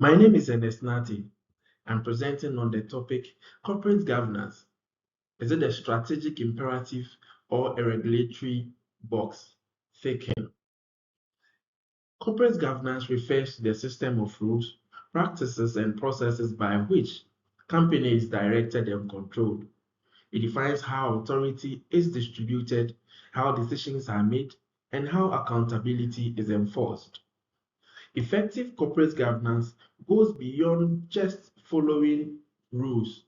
My name is Ernest Nati. I'm presenting on the topic corporate governance. Is it a strategic imperative or a regulatory box thinking? Corporate governance refers to the system of rules, practices, and processes by which company is directed and controlled. It defines how authority is distributed, how decisions are made, and how accountability is enforced. Effective corporate governance goes beyond just following rules.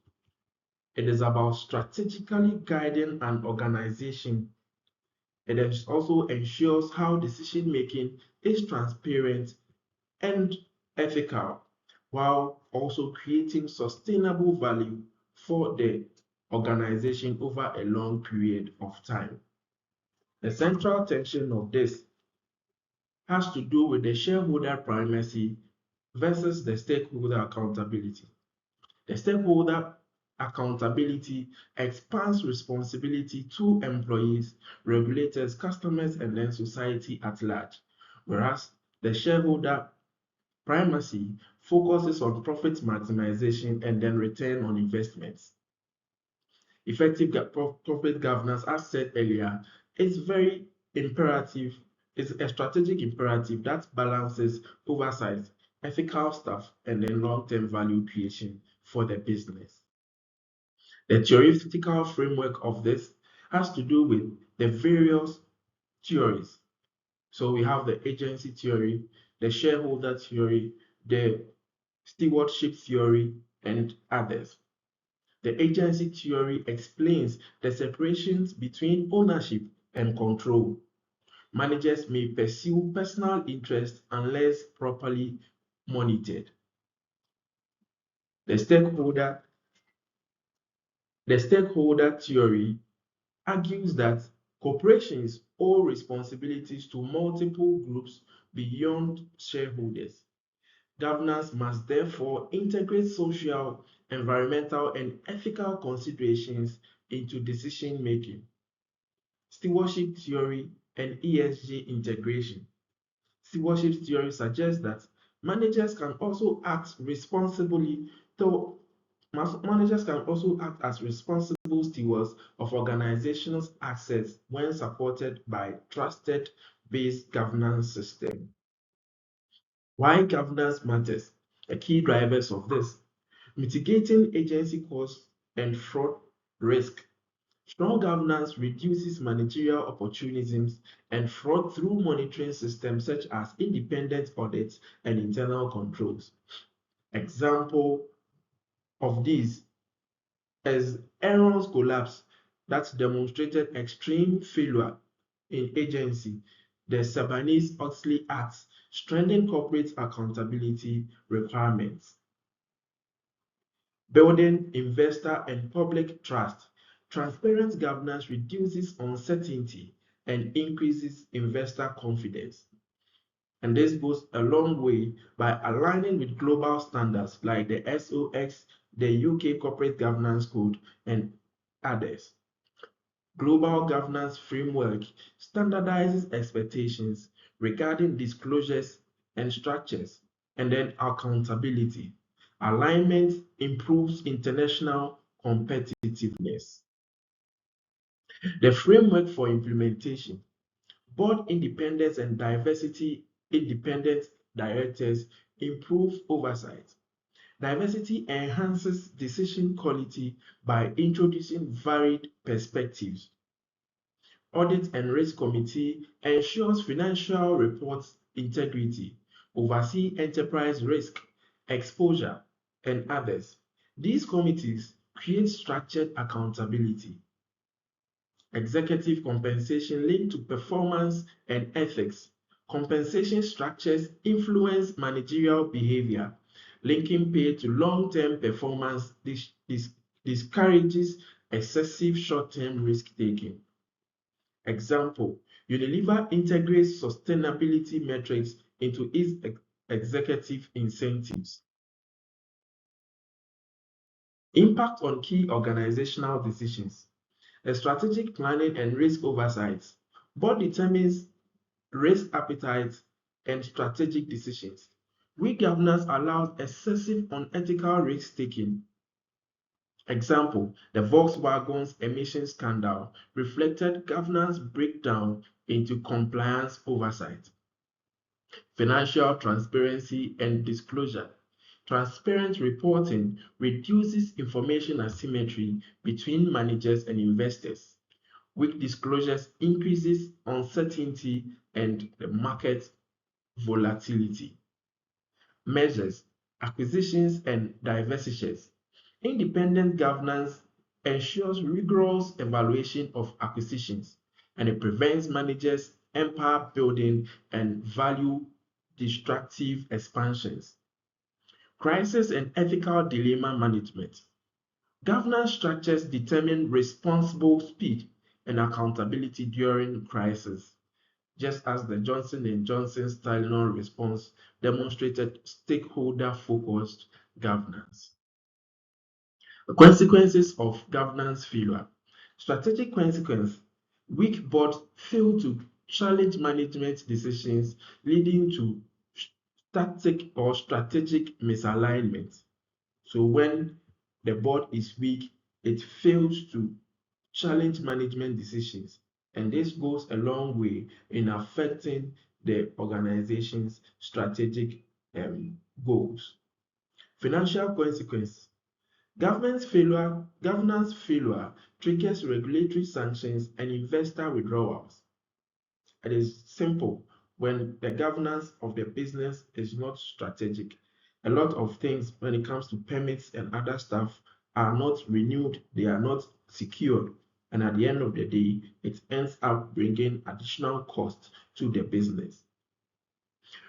It is about strategically guiding an organization. It also ensures how decision making is transparent and ethical, while also creating sustainable value for the organization over a long period of time. The central tension of this has to do with the shareholder primacy versus the stakeholder accountability. The stakeholder accountability expands responsibility to employees, regulators, customers, and then society at large, whereas the shareholder primacy focuses on profit maximization and then return on investments. Effective corporate governance, as said earlier, is very imperative, is a strategic imperative that balances oversight, ethical stuff, and then long-term value creation for the business. The theoretical framework of this has to do with the various theories. So we have the agency theory, the shareholder theory, the stewardship theory, and others. The agency theory explains the separations between ownership and control. Managers may pursue personal interest unless properly monitored. The stakeholder theory argues that corporations owe responsibilities to multiple groups beyond shareholders. Governance must therefore integrate social, environmental, and ethical considerations into decision making. Stewardship theory and ESG integration. Stewardship theory suggests that managers can also act responsibly, though managers can also act as responsible stewards of organizations' assets when supported by trusted based governance system. Why governance matters? The key drivers of this: mitigating agency costs and fraud risk. Strong governance reduces managerial opportunisms and fraud through monitoring systems such as independent audits and internal controls. Example of these is Enron's collapse that demonstrated extreme failure in agency. The Sarbanes-Oxley Act strengthened corporate accountability requirements. Building investor and public trust. Transparent governance reduces uncertainty and increases investor confidence. And this goes a long way by aligning with global standards like the SOX, the UK Corporate Governance Code, and others. Global governance framework standardizes expectations regarding disclosures and structures, and then accountability. Alignment improves international competitiveness. The framework for implementation: board independence and diversity independent directors improve oversight. Diversity enhances decision quality by introducing varied perspectives. Audit and Risk Committee ensures financial reports integrity, oversee enterprise risk, exposure, and others. These committees create structured accountability. Executive compensation linked to performance and ethics. Compensation structures influence managerial behavior. Linking pay to long-term performance discourages excessive short-term risk-taking. Example: Unilever integrates sustainability metrics into its executive incentives. Impact on key organizational decisions. The strategic planning and risk oversight. Board determines risk appetite and strategic decisions. Weak governance allows excessive unethical risk-taking. Example, the Volkswagen's emission scandal reflected governance breakdown into compliance oversight. Financial transparency and disclosure. Transparent reporting reduces information asymmetry between managers and investors. Weak disclosures increases uncertainty and the market volatility. Measures, acquisitions and divestitures. Independent governance ensures rigorous evaluation of acquisitions, and it prevents managers empire building and value destructive expansions. Crisis and ethical dilemma management. Governance structures determine responsible speed and accountability during crisis, just as the Johnson & Johnson's Tylenol response demonstrated stakeholder-focused governance. The consequences of governance failure. Strategic consequence. Weak boards fail to challenge management decisions, leading to strategic misalignment. So when the board is weak, it fails to challenge management decisions, and this goes a long way in affecting the organization's strategic goals. Financial consequence. Governance failure triggers regulatory sanctions and investor withdrawals. It is simple. When the governance of the business is not strategic, a lot of things when it comes to permits and other stuff are not renewed, they are not secured. And at the end of the day, it ends up bringing additional cost to the business.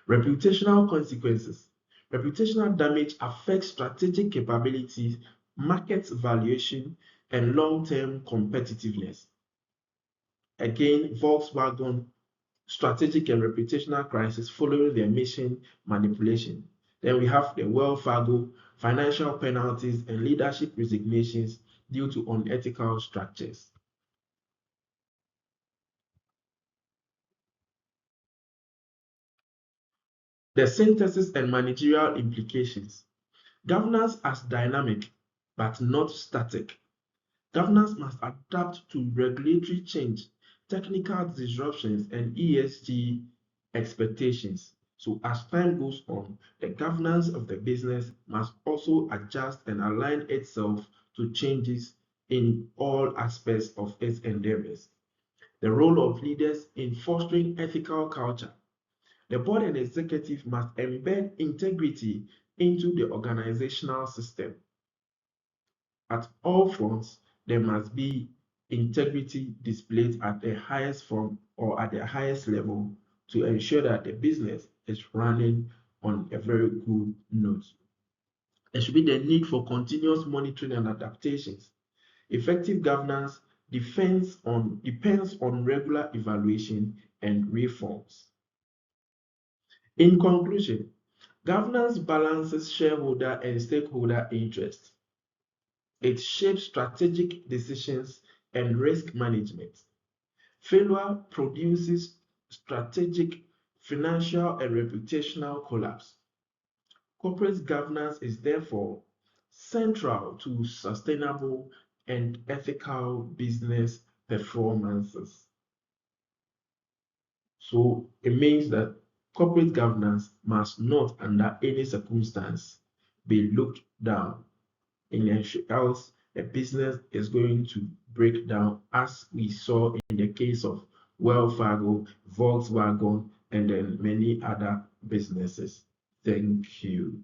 Reputational consequences. Reputational damage affects strategic capabilities, market valuation, and long-term competitiveness. Again, Volkswagen strategic and reputational crisis following the emission manipulation. Then we have the Wells Fargo financial penalties and leadership resignations due to unethical structures. The synthesis and managerial implications. Governance as dynamic but not static. Governance must adapt to regulatory change, technical disruptions, and ESG expectations. So as time goes on, the governance of the business must also adjust and align itself to changes in all aspects of its endeavors. The role of leaders in fostering ethical culture. The board and executive must embed integrity into the organizational system. At all fronts, there must be integrity displayed at the highest form or at the highest level to ensure that the business is running on a very good note. There should be the need for continuous monitoring and adaptations. Effective governance depends on regular evaluation and reforms. In conclusion, governance balances shareholder and stakeholder interests. It shapes strategic decisions and risk management. Failure produces strategic, financial, and reputational collapse. Corporate governance is therefore central to sustainable and ethical business performances. So it means that corporate governance must not, under any circumstance, be looked down, else the business is going to break down, as we saw in the case of Wells Fargo, Volkswagen, and then many other businesses. Thank you.